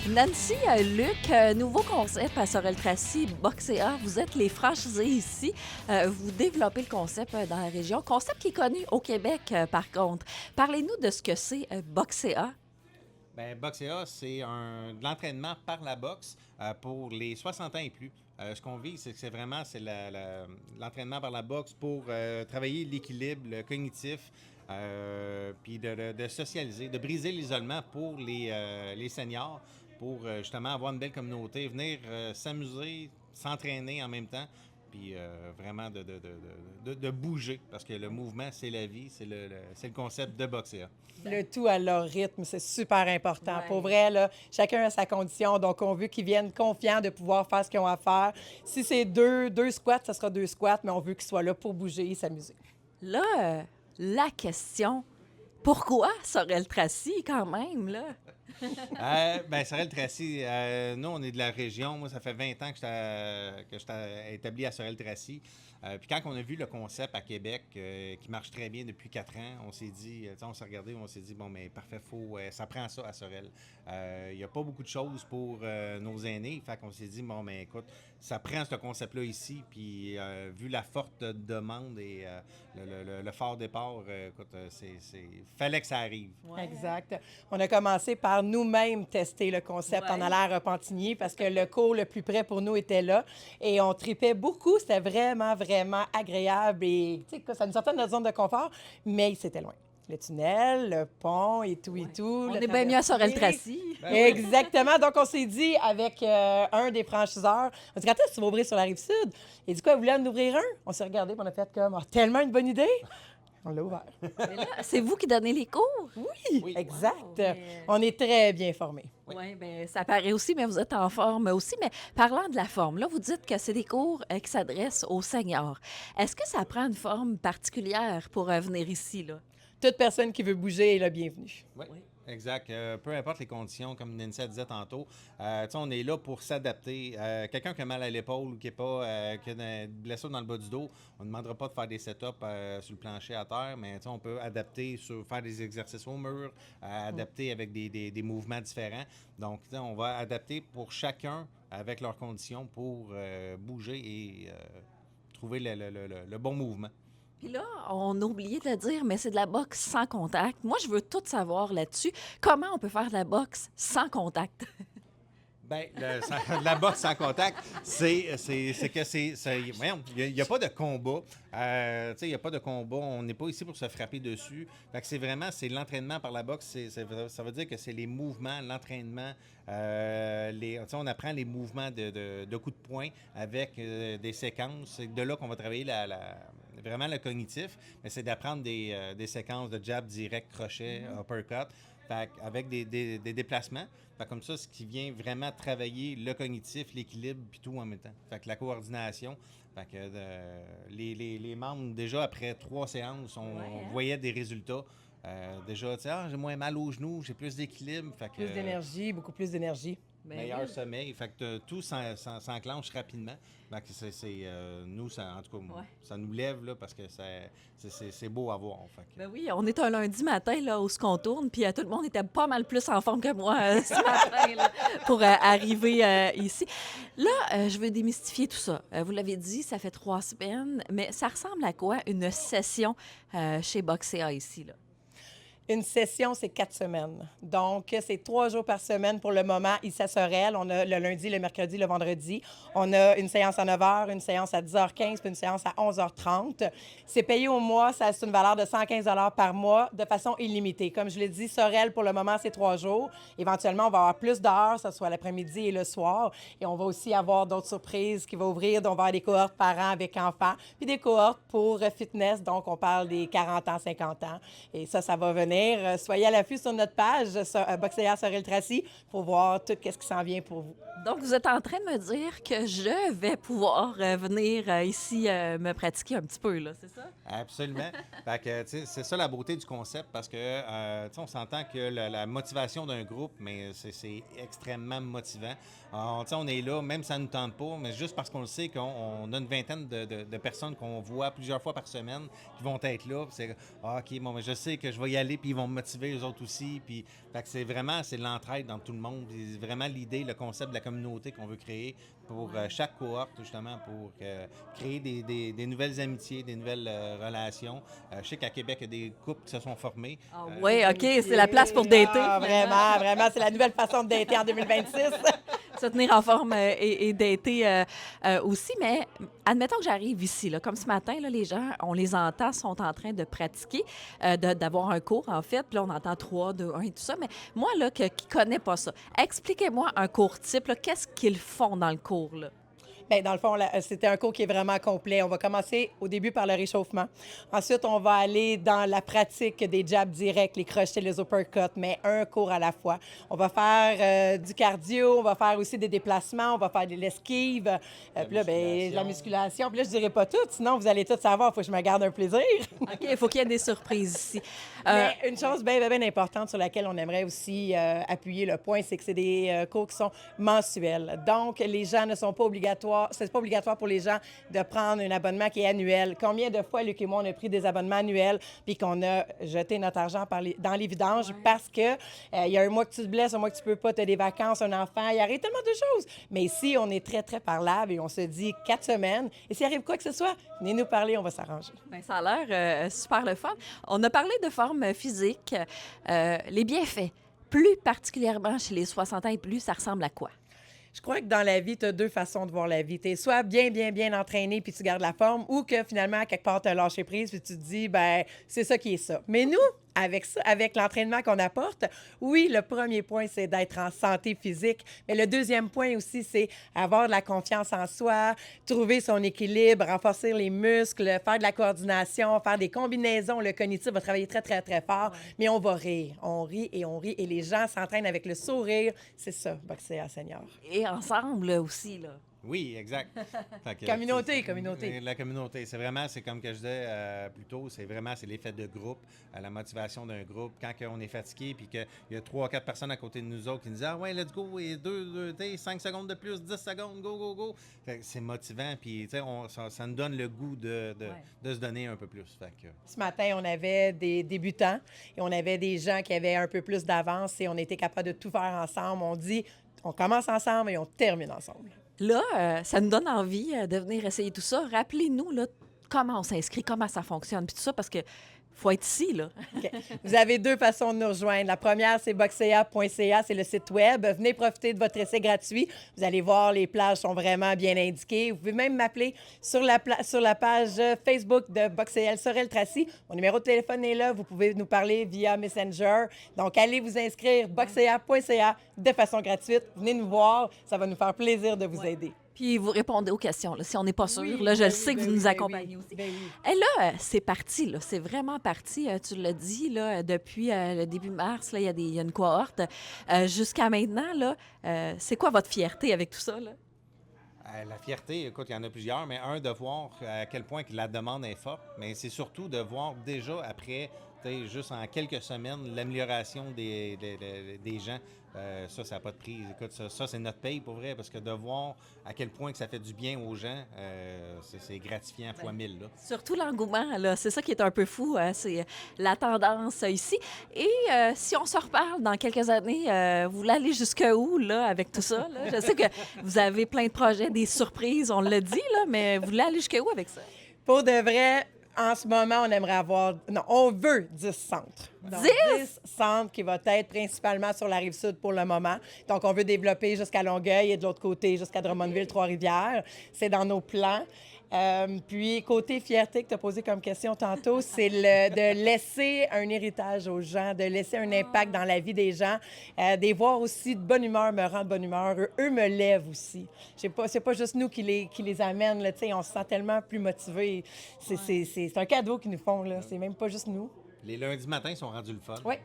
Nancy, Luc, nouveau concept à Sorel-Tracy, Boxea. Vous êtes les franchisés ici. Vous développez le concept dans la région. Concept qui est connu au Québec, par contre. Parlez-nous de ce que c'est Boxea. Bien, Boxea, c'est de l'entraînement par la boxe pour les 60 ans et plus. Ce qu'on vit, c'est que l'entraînement par la boxe pour travailler l'équilibre, le cognitif, puis de socialiser, de briser l'isolement pour les seniors, pour justement avoir une belle communauté, venir s'amuser, s'entraîner en même temps, puis vraiment de bouger, parce que le mouvement, c'est la vie, c'est le concept de Boxea. Le tout à leur rythme, c'est super important. Ouais. Pour vrai, là, chacun a sa condition. Donc, on veut qu'ils viennent confiants de pouvoir faire ce qu'ils ont à faire. Si c'est deux squats, ça sera 2 squats, mais on veut qu'ils soient là pour bouger et s'amuser. Là, la question, pourquoi Sorel-Tracy quand même, là? Ben, Sorel-Tracy, nous, on est de la région. Moi, ça fait 20 ans que je suis établi à Sorel-Tracy. Puis quand on a vu le concept à Québec, qui marche très bien depuis 4 ans, on s'est dit, on s'est regardé, on s'est dit, bon, mais parfait, ça prend ça à Sorel. Il n'y a pas beaucoup de choses pour nos aînés. Fait qu'on s'est dit, bon, mais écoute, ça prend ce concept-là ici. Puis vu la forte demande et le fort départ, écoute, fallait que ça arrive. Ouais. Exact. On a commencé par nous-mêmes tester le concept en allant à Repentigny parce que le cours le plus près pour nous était là. Et on tripait beaucoup. C'était vraiment, vraiment agréable. Et tu sais, ça nous sortait de notre zone de confort, mais c'était loin. Le tunnel, le pont et tout et tout. On le est bien mieux à traversier. Sorel-Tracy. Ben oui. Exactement. Donc, on s'est dit avec un des franchiseurs, on dit, quand est-ce que tu vas ouvrir sur la Rive-Sud? Il dit quoi, vous voulez en ouvrir un? On s'est regardé et on a fait comme, oh, tellement une bonne idée. On l'a ouvert. Mais là, c'est vous qui donnez les cours? Oui. Exact. Wow, mais- On est très bien formés. Oui. Oui, bien, ça paraît aussi, mais vous êtes en forme aussi. Mais parlant de la forme, là, vous dites que c'est des cours qui s'adressent aux seniors. Est-ce que ça prend une forme particulière pour venir ici, là? Toute personne qui veut bouger est la bienvenue. Oui, exact. Peu importe les conditions, comme Nancy disait tantôt, tu sais, on est là pour s'adapter. Quelqu'un qui a mal à l'épaule ou qui a une blessure dans le bas du dos, on ne demandera pas de faire des setups sur le plancher à terre, mais tu sais, on peut adapter, faire des exercices au mur, adapter avec des mouvements différents. Donc, tu sais, on va adapter pour chacun avec leurs conditions pour bouger et trouver le bon mouvement. Puis là, on a oublié de le dire, mais c'est de la boxe sans contact. Moi, je veux tout savoir là-dessus. Comment on peut faire de la boxe sans contact? Bien, la boxe sans contact, voyons, il n'y a pas de combat. Tu sais, il n'y a pas de combat. On n'est pas ici pour se frapper dessus. Fait que c'est l'entraînement par la boxe. Ça veut dire que c'est les mouvements, l'entraînement. Tu sais, on apprend les mouvements de coups de poing avec des séquences. C'est de là qu'on va travailler vraiment le cognitif. Mais c'est d'apprendre des séquences de jab, direct, crochet, uppercut. Avec des déplacements. Comme ça, ce qui vient vraiment travailler le cognitif, l'équilibre, puis tout en même temps. Fait que la coordination. Fait que les membres, déjà après 3 séances, on voyait des résultats. Déjà, tu sais, j'ai moins mal aux genoux, j'ai plus d'équilibre. Fait que, Plus d'énergie, beaucoup plus d'énergie. Ben meilleur oui. sommeil. Fait que tout s'enclenche rapidement. Fait que nous, en tout cas, Ouais. ça nous lève là, parce que c'est beau à voir. Fait que, Ben oui, on est un lundi matin là, où ce qu'on tourne, puis tout le monde était pas mal plus en forme que moi ce matin là, pour arriver ici. Là, je veux démystifier tout ça. Vous l'avez dit, ça fait 3 semaines, mais ça ressemble à quoi une session chez Boxea ici, là? Une session, c'est 4 semaines. Donc, c'est 3 jours par semaine pour le moment, ici à Sorel. On a le lundi, le mercredi, le vendredi. On a une séance à 9 h, une séance à 10h15, puis une séance à 11h30. C'est payé au mois, ça c'est une valeur de 115 $ par mois de façon illimitée. Comme je l'ai dit, Sorel, pour le moment, c'est 3 jours. Éventuellement, on va avoir plus d'heures, que ce soit l'après-midi et le soir. Et on va aussi avoir d'autres surprises qui vont ouvrir. Donc, on va avoir des cohortes parents avec enfants, puis des cohortes pour fitness. Donc, on parle des 40 ans, 50 ans. Et ça va venir. Soyez à l'affût sur notre page, Boxea Sorel-Tracy, pour voir tout ce qui s'en vient pour vous. Donc, vous êtes en train de me dire que je vais pouvoir venir ici me pratiquer un petit peu, là, c'est ça? absolument. Fait que, tu sais, c'est ça la beauté du concept, parce que tu sais, on s'entend que la motivation d'un groupe, mais c'est extrêmement motivant. Tu sais, on est là, même si ça ne nous tente pas, mais juste parce qu'on le sait qu'on a une vingtaine de personnes qu'on voit plusieurs fois par semaine qui vont être là. C'est OK, bon, mais je sais que je vais y aller, puis puis ils vont me motiver eux autres aussi. Puis, fait que c'est l'entraide dans tout le monde. C'est vraiment l'idée, le concept de la communauté qu'on veut créer pour chaque cohorte, justement, pour créer des nouvelles amitiés, des nouvelles relations. Je sais qu'à Québec, il y a des couples qui se sont formés. Oui, OK, c'est la place pour dater. Vraiment, vraiment, c'est la nouvelle façon de dater en 2026. Se tenir en forme et dater aussi. Mais admettons que j'arrive ici, là, comme ce matin, là, les gens, on les entend, sont en train de pratiquer, d'avoir un cours, en fait. Puis là, on entend 3, 2, 1 et tout ça. Mais moi, là, qui ne connais pas ça, expliquez-moi un cours type. Là, qu'est-ce qu'ils font dans le cours, là? Bien, dans le fond, c'était un cours qui est vraiment complet. On va commencer au début par le réchauffement. Ensuite, on va aller dans la pratique des jabs directs, les crochets, les uppercuts, mais un cours à la fois. On va faire du cardio, on va faire aussi des déplacements, on va faire de l'esquive, puis là, bien, de la musculation. Puis là, je dirais pas tout, sinon vous allez tout savoir. Il faut que je me garde un plaisir. OK, il faut qu'il y ait des surprises ici. Mais une chose bien, bien, bien importante sur laquelle on aimerait aussi appuyer le point, c'est que c'est des cours qui sont mensuels. Donc, les gens ne sont pas obligatoires. C'est pas obligatoire pour les gens de prendre un abonnement qui est annuel. Combien de fois, Luc et moi, on a pris des abonnements annuels puis qu'on a jeté notre argent dans les vidanges parce que il y a un mois que tu te blesses, un mois que tu peux pas, tu as des vacances, un enfant, il arrive tellement de choses. Mais ici, on est très, très parlable et on se dit 4 semaines. Et s'il arrive quoi que ce soit, venez nous parler, on va s'arranger. Bien, ça a l'air super le fun. On a parlé de forme physique. Les bienfaits, plus particulièrement chez les 60 ans et plus, ça ressemble à quoi? Je crois que dans la vie, tu as 2 façons de voir la vie. Tu es soit bien, bien, bien entraîné puis tu gardes la forme, ou que finalement, quelque part, tu as lâché prise puis tu te dis, ben c'est ça qui est ça. Mais nous, avec ça, avec l'entraînement qu'on apporte, oui, le premier point, c'est d'être en santé physique. Mais le deuxième point aussi, c'est avoir de la confiance en soi, trouver son équilibre, renforcer les muscles, faire de la coordination, faire des combinaisons. Le cognitif va travailler très, très, très fort. Mais on va rire. On rit et on rit. Et les gens s'entraînent avec le sourire. C'est ça, boxer à senior. Et ensemble aussi, là. Oui, exact. Fait que, Communauté, communauté. La communauté, c'est comme que je disais plus tôt, c'est l'effet de groupe, la motivation d'un groupe. Quand on est fatigué puis qu'il y a 3 ou 4 personnes à côté de nous autres qui nous disent « Ah ouais, let's go, et 5 secondes de plus, 10 secondes, go, go, go ». C'est motivant puis ça nous donne le goût de se donner un peu plus. Fait que... Ce matin, on avait des débutants et on avait des gens qui avaient un peu plus d'avance et on était capable de tout faire ensemble. On dit, on commence ensemble et on termine ensemble. Là, ça nous donne envie de venir essayer tout ça. Rappelez-nous là, comment on s'inscrit, comment ça fonctionne, puis tout ça, parce que faut être ici, là. Okay. Vous avez 2 façons de nous rejoindre. La première, c'est boxea.ca, c'est le site web. Venez profiter de votre essai gratuit. Vous allez voir, les plages sont vraiment bien indiquées. Vous pouvez même m'appeler sur la page Facebook de Boxea Sorel Tracy. Mon numéro de téléphone est là. Vous pouvez nous parler via Messenger. Donc, allez vous inscrire, boxea.ca, de façon gratuite. Venez nous voir. Ça va nous faire plaisir de vous aider. Puis vous répondez aux questions. Là. Si on n'est pas sûr, là, je le sais que vous nous accompagnez aussi. Et là, c'est parti. Là. C'est vraiment parti. Tu l'as dit, là, depuis le début mars, là, il y a une cohorte. Jusqu'à maintenant, là, c'est quoi votre fierté avec tout ça? Là? La fierté, écoute, il y en a plusieurs, mais de voir à quel point que la demande est forte, mais c'est surtout de voir déjà après, juste en quelques semaines, l'amélioration des gens. Ça n'a pas de prix. Écoute, ça c'est notre paye pour vrai, parce que de voir à quel point que ça fait du bien aux gens, c'est gratifiant fois 1000. Là. Surtout l'engouement, là, c'est ça qui est un peu fou, c'est la tendance ici. Et si on se reparle dans quelques années, vous voulez aller jusqu'où là, avec tout ça? Là? Je sais que vous avez plein de projets, des surprises, on l'a dit, là, mais vous voulez aller jusqu'où avec ça? Pour de vrai, en ce moment, on aimerait avoir... Non, on veut 10 centres. Donc, 10 centres qui vont être principalement sur la Rive-Sud pour le moment. Donc, on veut développer jusqu'à Longueuil et de l'autre côté jusqu'à Drummondville, Trois-Rivières. C'est dans nos plans. Puis, côté fierté que tu as posé comme question tantôt, c'est de laisser un héritage aux gens, de laisser un impact dans la vie des gens, de voir aussi de bonne humeur me rend de bonne humeur. Eux me lèvent aussi. C'est pas juste nous qui les amènent. Là, on se sent tellement plus motivés. C'est un cadeau qu'ils nous font. Là. C'est même pas juste nous. Les lundis matins sont rendus le fun. Oui,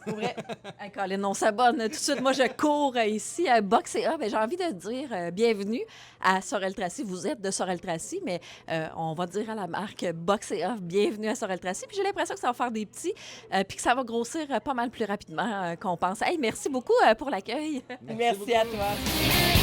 c'est vrai. Hey, Colin, on s'abonne tout de suite. Moi, je cours ici à Boxea. J'ai envie de dire bienvenue à Sorel Tracy. Vous êtes de Sorel Tracy, mais on va dire à la marque Boxea, bienvenue à Sorel Tracy. Puis j'ai l'impression que ça va faire des petits, puis que ça va grossir pas mal plus rapidement qu'on pense. Hey, merci beaucoup pour l'accueil. Merci à toi.